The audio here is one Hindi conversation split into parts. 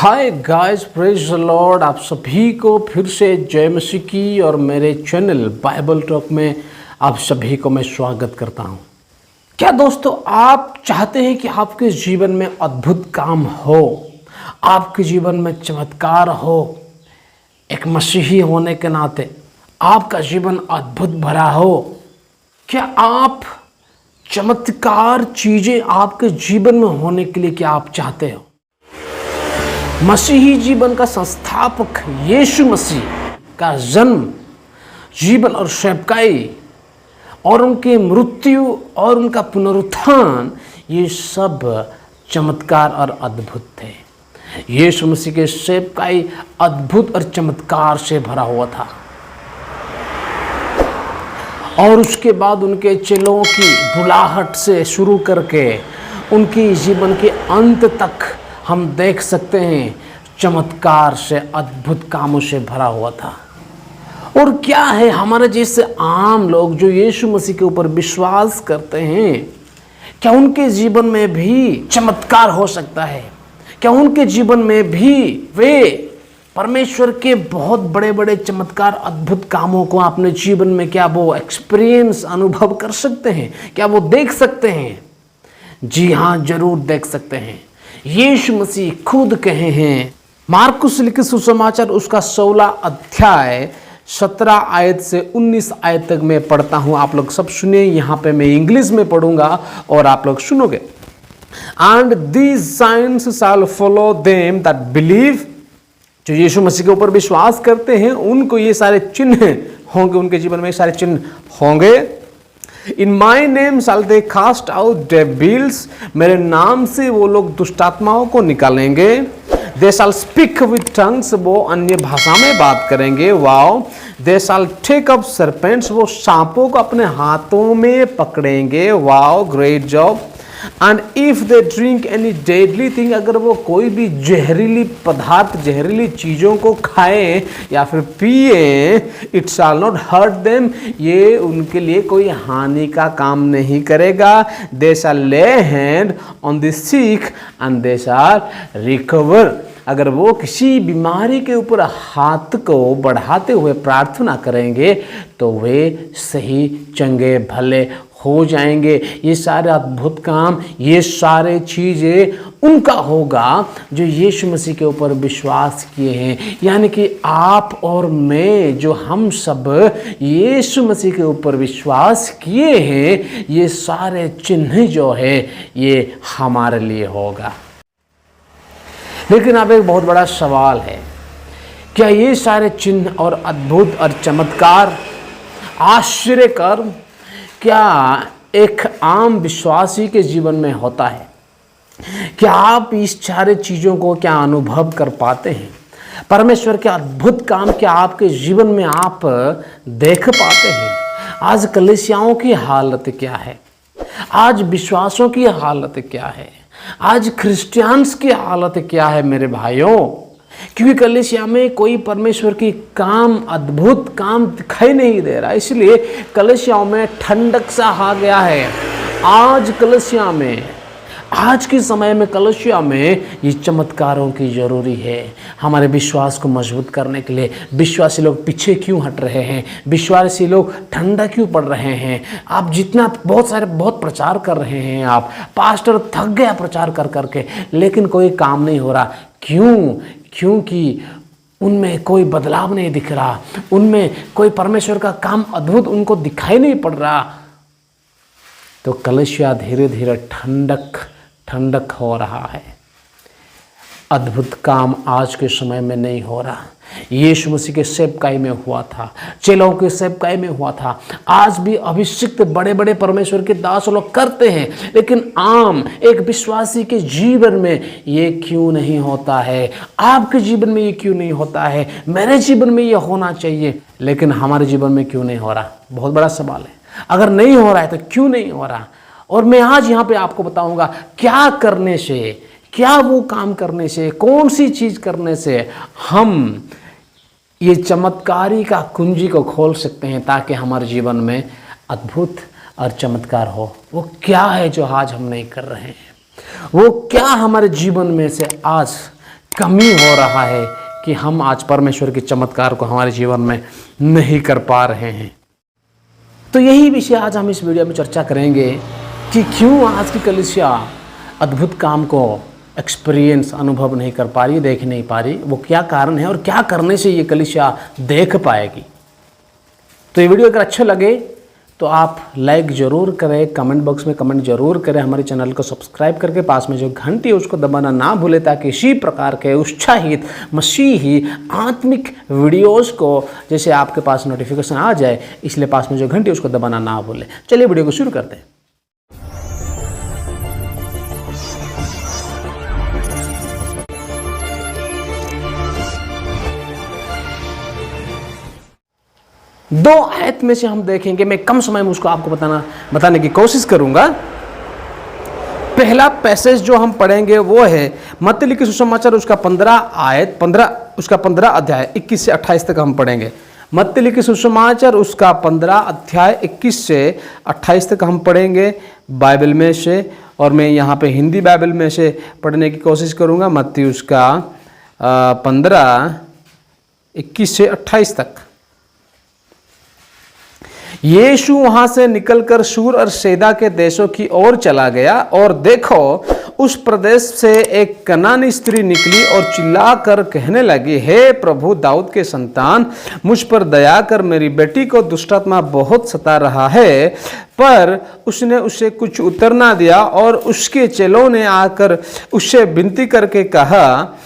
Hi guys, praise the Lord. आप सभी को फिर से जय मसीह की और मेरे चैनल बाइबल टॉक में आप सभी को मैं स्वागत करता हूं। क्या दोस्तों, आप चाहते हैं कि आपके जीवन में अद्भुत काम हो, आपके जीवन में चमत्कार हो? एक मसीही होने के नाते आपका जीवन अद्भुत भरा हो। क्या आप चमत्कार चीज़ें आपके जीवन में होने के लिए क्या आप चाहते हो? मसीही जीवन का संस्थापक यीशु मसीह का जन्म, जीवन और सेवकाई और उनकी मृत्यु और उनका पुनरुत्थान, ये सब चमत्कार और अद्भुत थे। यीशु मसीह के सेवकाई अद्भुत और चमत्कार से भरा हुआ था। और उसके बाद उनके चेलों की बुलाहट से शुरू करके उनकी जीवन के अंत तक हम देख सकते हैं चमत्कार से, अद्भुत कामों से भरा हुआ था। और क्या है, हमारे जैसे आम लोग जो यीशु मसीह के ऊपर विश्वास करते हैं, क्या उनके जीवन में भी चमत्कार हो सकता है? क्या उनके जीवन में भी वे परमेश्वर के बहुत बड़े बड़े चमत्कार, अद्भुत कामों को अपने जीवन में क्या वो एक्सपीरियंस, अनुभव कर सकते हैं? क्या वो देख सकते हैं? जी हाँ, जरूर देख सकते हैं। यीशु मसीह खुद कहे हैं, मार्कुस लिखित सुसमाचार उसका 16 अध्याय 17 आयत से 19 आयत तक मैं पढ़ता हूँ। आप लोग सब सुनिए। यहाँ पे मैं इंग्लिश में पढ़ूंगा और आप लोग सुनोगे। And these signs shall follow them that believe, जो यीशु मसीह के ऊपर विश्वास करते हैं उनको ये सारे चिन्ह होंगे, उनके जीवन में ये सारे चिन्ह होंगे। In my name shall they cast out devils, मेरे नाम से वो लोग दुष्टात्माओं को निकालेंगे। They shall speak with tongues, वो अन्य भाषा में बात करेंगे। Wow. They shall take up serpents, वो सांपों को अपने हाथों में पकड़ेंगे। Wow, great job. And if they drink any deadly thing, अगर वो कोई भी जहरीली पदार्थ, जहरीली चीज़ों को खाएं या फिर पिए, it shall not hurt them, ये उनके लिए कोई हानि का काम नहीं करेगा। दे शाल ले hand on the sick and they shall recover, अगर वो किसी बीमारी के ऊपर हाथ को बढ़ाते हुए प्रार्थना करेंगे तो वे सही, चंगे, भले हो जाएंगे। ये सारे अद्भुत काम, ये सारे चीज़ें उनका होगा जो यीशु मसीह के ऊपर विश्वास किए हैं। यानी कि आप और मैं, जो हम सब यीशु मसीह के ऊपर विश्वास किए हैं, ये सारे चिन्ह जो है ये हमारे लिए होगा। लेकिन अब एक बहुत बड़ा सवाल है, क्या ये सारे चिन्ह और अद्भुत और चमत्कार, आश्चर्यकर, क्या एक आम विश्वासी के जीवन में होता है? क्या आप इस सारे चीज़ों को क्या अनुभव कर पाते हैं? परमेश्वर के अद्भुत काम क्या आपके जीवन में आप देख पाते हैं? आज कलीसियाओं की हालत क्या है? आज विश्वासों की हालत क्या है? आज क्रिश्चियंस की हालत क्या है मेरे भाइयों? क्योंकि कलीसिया में कोई परमेश्वर की काम, अद्भुत काम दिखाई नहीं दे रहा, इसलिए कलीसियाओं में ठंडक सा आ गया है। आज कलीसिया में, आज के समय में कलीसिया में ये चमत्कारों की ज़रूरी है। हमारे विश्वास को मजबूत करने के लिए विश्वासी लोग पीछे क्यों हट रहे हैं? विश्वासी लोग ठंडा क्यों पड़ रहे हैं? आप जितना बहुत प्रचार कर रहे हैं, आप पास्टर थक गया प्रचार कर करके, लेकिन कोई काम नहीं हो रहा। क्यों? क्योंकि उनमें कोई बदलाव नहीं दिख रहा, उनमें कोई परमेश्वर का काम, अद्भुत उनको दिखाई नहीं पड़ रहा। तो कलीसिया धीरे धीरे ठंडक हो रहा है। अद्भुत काम आज के समय में नहीं हो रहा। यीशु मसीह के सेवकाई में हुआ था, चेलों के सेवकाई में हुआ था। आज भी अभिषिक्त बड़े बड़े परमेश्वर के दास लोग करते हैं, लेकिन आम एक विश्वासी के जीवन में ये क्यों नहीं होता है? आपके जीवन में ये क्यों नहीं होता है? मेरे जीवन में ये होना चाहिए, लेकिन हमारे जीवन में क्यों नहीं हो रहा? बहुत बड़ा सवाल है। अगर नहीं हो रहा है तो क्यों नहीं हो रहा? और मैं आज यहाँ पे आपको बताऊंगा क्या करने से, क्या वो काम करने से, कौन सी चीज़ करने से हम ये चमत्कारी का कुंजी को खोल सकते हैं ताकि हमारे जीवन में अद्भुत और चमत्कार हो। वो क्या है जो आज हम नहीं कर रहे हैं? वो क्या हमारे जीवन में से आज कमी हो रहा है कि हम आज परमेश्वर के चमत्कार को हमारे जीवन में नहीं कर पा रहे हैं। तो यही विषय आज हम इस वीडियो में चर्चा करेंगे कि क्यों आज की कलीसिया अद्भुत काम को एक्सपीरियंस अनुभव नहीं कर पा रही, देख नहीं पा रही, वो क्या कारण है और क्या करने से ये कलीसिया देख पाएगी। तो ये वीडियो अगर अच्छा लगे तो आप लाइक ज़रूर करें, कमेंट बॉक्स में कमेंट जरूर करें, हमारे चैनल को सब्सक्राइब करके पास में जो घंटी है उसको दबाना ना भूलें, ताकि इसी प्रकार के उत्साहित मसीही आत्मिक वीडियोस को जैसे आपके पास नोटिफिकेशन आ जाए, इसलिए पास में जो घंटी है उसको दबाना ना भूलें। चलिए वीडियो को शुरू करते हैं। दो आयत में से हम देखेंगे, मैं कम समय में उसको आपको बताने की कोशिश करूंगा। पहला पैसेज जो हम पढ़ेंगे वो है मत्ती लिखित सुसमाचार उसका 15 अध्याय 21 से 28 तक हम पढ़ेंगे। मत्ती लिखित सुसमाचार उसका 15 अध्याय 21 से 28 तक हम पढ़ेंगे बाइबल में से, और मैं यहाँ पे हिंदी बाइबल में से पढ़ने की कोशिश करूँगा। मत्ती उसका 15 21 से 28 तक। यीशु वहां से निकलकर सूर और सैदा के देशों की ओर चला गया, और देखो उस प्रदेश से एक कनानी स्त्री निकली और चिल्लाकर कहने लगी, हे प्रभु दाऊद के संतान, मुझ पर दया कर, मेरी बेटी को दुष्टात्मा बहुत सता रहा है। पर उसने उसे कुछ उत्तर ना दिया, और उसके चेलों ने आकर उससे विनती करके कहा,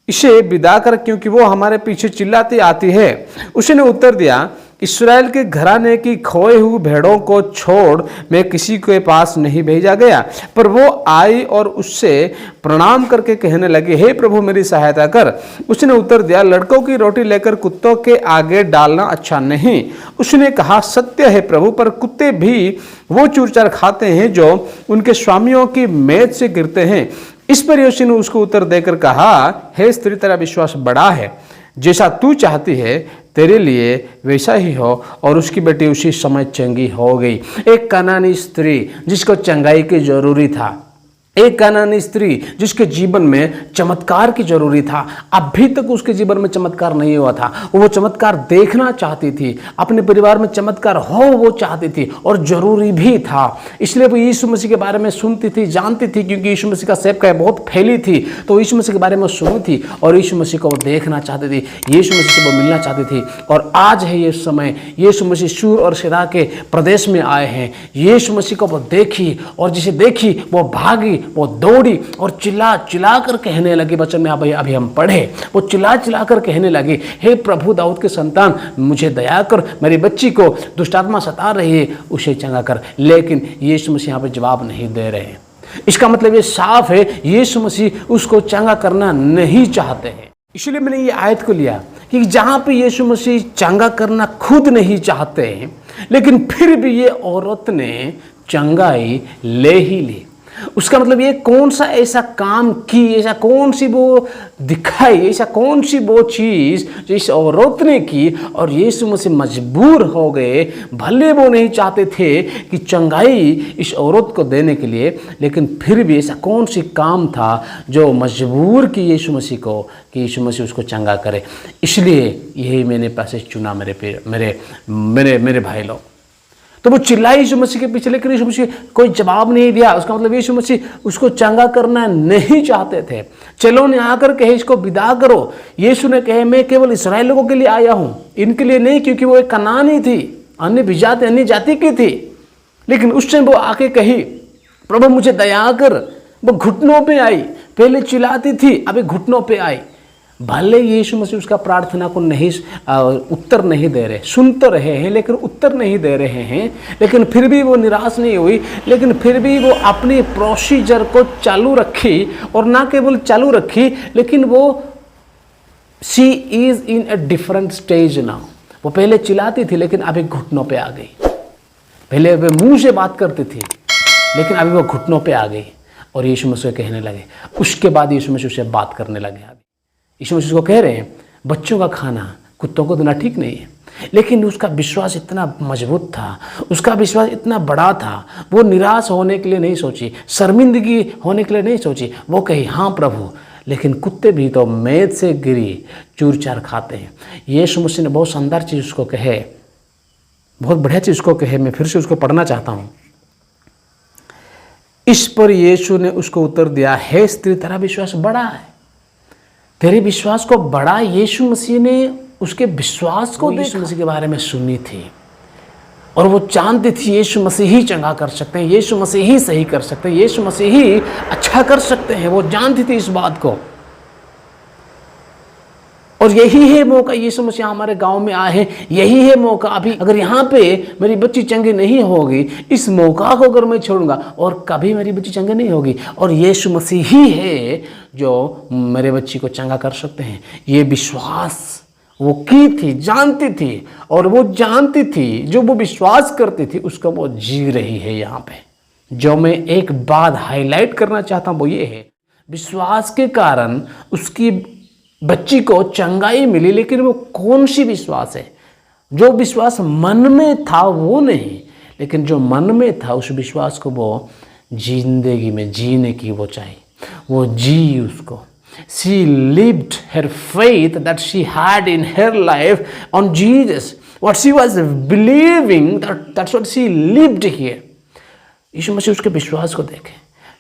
इसे विदा कर, क्योंकि वो हमारे पीछे चिल्लाती आती है। उसने उत्तर दिया, इस्राएल के घराने की खोए हुई भेड़ों को छोड़ मैं किसी के पास नहीं भेजा गया। पर वो आई और उससे प्रणाम करके कहने लगी, हे प्रभु मेरी सहायता कर। उसने उत्तर दिया, लड़कों की रोटी लेकर कुत्तों के आगे डालना अच्छा नहीं। उसने कहा, सत्य है प्रभु, पर कुत्ते भी वो चूर-चार खाते हैं जो उनके स्वामियों की मेज से गिरते हैं। इस पर यीशु ने उसको उत्तर देकर कहा, हे स्त्री, तेरा विश्वास बड़ा है, जैसा तू चाहती है तेरे लिए वैसा ही हो। और उसकी बेटी उसी समय चंगी हो गई। एक कनानी स्त्री जिसको चंगाई की जरूरी था, एक कनानी स्त्री जिसके जीवन में चमत्कार की जरूरी था, अभी तक उसके जीवन में चमत्कार नहीं हुआ था, वो चमत्कार देखना चाहती थी, अपने परिवार में चमत्कार हो वो चाहती थी, और जरूरी भी था। इसलिए वो यीशु मसीह के बारे में सुनती थी, जानती थी, क्योंकि यीशु मसीह का सेवकाई बहुत फैली थी, तो यीशु मसीह के बारे में सुनी थी और यीशु मसीह को वो देखना चाहती थी, यीशु मसीह से वो मिलना चाहती थी। और आज है ये समय, यीशु मसीह सूर और सैदा के प्रदेश में आए हैं। यीशु मसीह को वो देखी, और जिसे देखी वो भागी, वो दौड़ी और चिल्ला कर कहने लगी। वचन में अभी हम पढ़े, वो चिल्ला कर कहने लगी, हे प्रभु दाऊद के संतान, मुझे दया कर, मेरी बच्ची को दुष्टात्मा सता रही है, उसे चंगा कर। लेकिन यीशु मसीह यहाँ पे जवाब नहीं दे रहे हैं। इसका मतलब ये साफ है, यीशु मसीह उसको चंगा करना नहीं चाहते हैं। इसलिए मैंने ये आयत को लिया कि जहाँ पे यीशु मसीह चंगा करना खुद नहीं चाहते हैं, लेकिन फिर भी ये औरत ने चंगाई ले ही ली। उसका मतलब ये कौन सा ऐसा काम की, ऐसा कौन सी वो दिखाई, ऐसा कौन सी वो चीज़ जो इस औरत ने की, और यीशु मसीह मजबूर हो गए। भले वो नहीं चाहते थे कि चंगाई इस औरत को देने के लिए, लेकिन फिर भी ऐसा कौन सी काम था जो मजबूर की यीशु मसीह को कि यीशु मसीह उसको चंगा करे। इसलिए यही मैंने पैसेज चुना मेरे भाई लोग। तो वो चिल्लाई यीशु मसीह के पीछे, लेकिन यीशु मसीह कोई जवाब नहीं दिया। उसका मतलब यीशु मसीह उसको चंगा करना नहीं चाहते थे। चलो ने आकर कहे इसको विदा करो। यीशु ने कहे, मैं केवल इस्राएल लोगों के लिए आया हूँ, इनके लिए नहीं, क्योंकि वो एक कनानी थी, अन्य जाति की थी। लेकिन उस टाइम वो आके कही, प्रभु मुझे दया कर। वो घुटनों पे आई, पहले चिल्लाती थी, अभी घुटनों पे आई। भले यीशु मसीह उसका प्रार्थना को नहीं उत्तर नहीं दे रहे, सुन तो रहे हैं लेकिन उत्तर नहीं दे रहे हैं, लेकिन फिर भी वो निराश नहीं हुई, लेकिन फिर भी वो अपनी प्रोसीजर को चालू रखी। और ना केवल चालू रखी, लेकिन वो she is in a different stage now. वो पहले चिल्लाती थी, लेकिन अभी घुटनों पे आ गई। पहले वे मुंह से बात करती थी, लेकिन अभी वो घुटनों पे आ गई और यीशु मसीह कहने लगे। उसके बाद यीशु मसीह से बात करने लगे। अभी यीशु मसीह को कह रहे हैं, बच्चों का खाना कुत्तों को देना ठीक नहीं है। लेकिन उसका विश्वास इतना मजबूत था, उसका विश्वास इतना बड़ा था, वो निराश होने के लिए नहीं सोची, शर्मिंदगी होने के लिए नहीं सोची। वो कही, हाँ प्रभु, लेकिन कुत्ते भी तो मेज से गिरी चूर चार खाते हैं। यीशु मसीह ने बहुत शानदार चीज़ उसको कहे, बहुत बढ़िया चीज़ उसको कहे। मैं फिर से उसको पढ़ना चाहता हूँ। इस पर यीशु ने उसको उत्तर दिया, हे स्त्री, तेरा विश्वास बड़ा है। तेरे विश्वास को बड़ा। यीशु मसीह ने उसके विश्वास को यीशु मसीह के बारे में सुनी थी और वो जानती थी यीशु मसीह ही चंगा कर सकते हैं, यीशु मसीह ही सही कर सकते हैं, यीशु मसीह ही अच्छा कर सकते हैं। वो जानती थी इस बात को। और यही है मौका, यीशु मसीह हमारे गांव में आए हैं, यही है मौका। अभी अगर यहाँ पे मेरी बच्ची चंगी नहीं होगी, इस मौका को अगर मैं छोड़ूंगा और कभी मेरी बच्ची चंगी नहीं होगी। और यीशु मसीह ही है जो मेरे बच्ची को चंगा कर सकते हैं। ये विश्वास वो की थी, जानती थी, और वो जानती थी जो वो विश्वास करती थी उसका वो जी रही है। यहाँ पे जो मैं एक बात हाईलाइट करना चाहता हूँ वो ये है, विश्वास के कारण उसकी बच्ची को चंगाई मिली। लेकिन वो कौन सी विश्वास है? जो विश्वास मन में था वो नहीं, लेकिन जो मन में था उस विश्वास को वो जिंदगी में जीने की वो चाहिए, वो जी उसको। She lived her faith that she had in her life on Jesus. What she was believing, that's what she lived here. यीशु मसीह उसके विश्वास को देखे,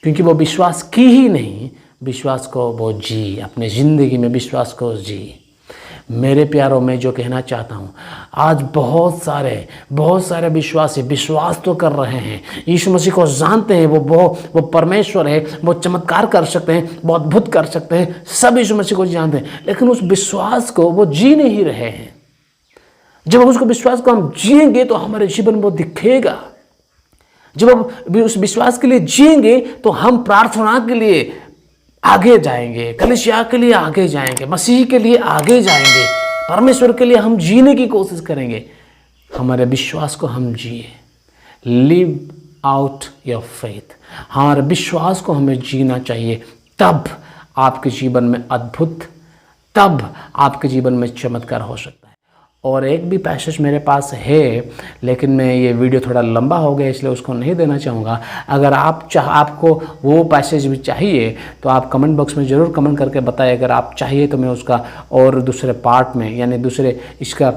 क्योंकि वो विश्वास की ही नहीं, विश्वास को वो जी, अपने ज़िंदगी में विश्वास को जी। मेरे प्यारों में जो कहना चाहता हूँ, आज बहुत सारे विश्वासी विश्वास तो कर रहे हैं, यीशु मसीह को जानते हैं, वो परमेश्वर है, वो चमत्कार कर सकते हैं, वो अद्भुत कर सकते हैं, सब यीशु मसीह को जानते हैं, लेकिन उस विश्वास को वो जी नहीं रहे हैं। जब हम उसको विश्वास को हम जिएंगे तो हमारे जीवन में वो दिखेगा। जब हम उस विश्वास के लिए जिएंगे तो हम प्रार्थना के लिए आगे जाएंगे, कलीसिया के लिए आगे जाएंगे, मसीह के लिए आगे जाएंगे, परमेश्वर के लिए हम जीने की कोशिश करेंगे। हमारे विश्वास को हम जिए, लिव आउट योर फेथ। हमारे विश्वास को हमें जीना चाहिए, तब आपके जीवन में अद्भुत, तब आपके जीवन में चमत्कार हो सकता है। और एक भी पैसेज मेरे पास है, लेकिन मैं ये वीडियो थोड़ा लंबा हो गया इसलिए उसको नहीं देना चाहूँगा। अगर आपको वो पैसेज भी चाहिए तो आप कमेंट बॉक्स में ज़रूर कमेंट करके बताएं। अगर आप चाहिए तो मैं उसका और दूसरे पार्ट में, यानी दूसरे इसका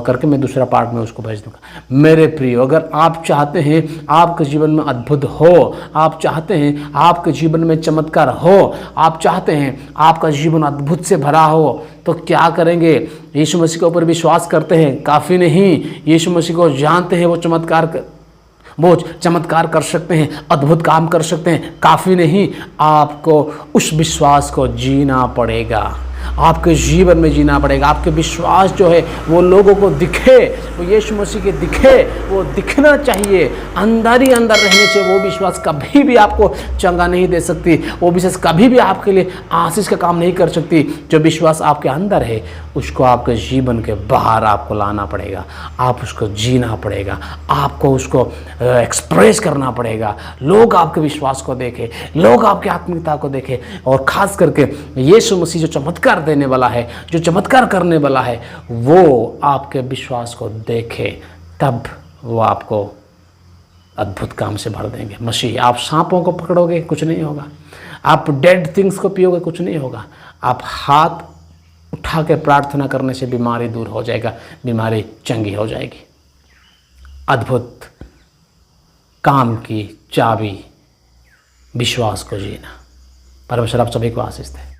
करके मैं दूसरा पार्ट में उसको भेज दूँगा। मेरे प्रियो, अगर आप चाहते हैं आपके जीवन में अद्भुत हो, आप चाहते हैं आपके जीवन में चमत्कार हो, आप चाहते हैं आपका जीवन अद्भुत से भरा हो, तो क्या करेंगे? यीशु मसीह के ऊपर विश्वास करते हैं काफ़ी नहीं, यीशु मसीह को जानते हैं वो चमत्कार कर सकते हैं, अद्भुत काम कर सकते हैं, काफ़ी नहीं, आपको उस विश्वास को जीना पड़ेगा, आपके जीवन में जीना पड़ेगा। आपके विश्वास जो है वो लोगों को दिखे, वो यीशु मसीह के दिखे, वो दिखना चाहिए। अंदर ही अंदर रहने से वो विश्वास कभी भी आपको चंगा नहीं दे सकती, वो विश्वास कभी भी आपके लिए आशीष का काम नहीं कर सकती। जो विश्वास आपके अंदर है उसको आपके जीवन के बाहर आपको लाना पड़ेगा, आप उसको जीना पड़ेगा, आपको उसको एक्सप्रेस करना पड़ेगा। लोग आपके विश्वास को देखें, लोग आपकी आत्मिकता को देखें, और ख़ास करके यीशु मसीह जो चमत्कार देने वाला है, जो चमत्कार करने वाला है, वो आपके विश्वास को देखे, तब वो आपको अद्भुत काम से भर देंगे। मसीह, आप सांपों को पकड़ोगे कुछ नहीं होगा, आप डेड थिंग्स को पियोगे कुछ नहीं होगा, आप हाथ उठा के प्रार्थना करने से बीमारी दूर हो जाएगा, बीमारी चंगी हो जाएगी। अद्भुत काम की चाबी विश्वास को जीना। परमेश्वर आप सभी को आशीष दे।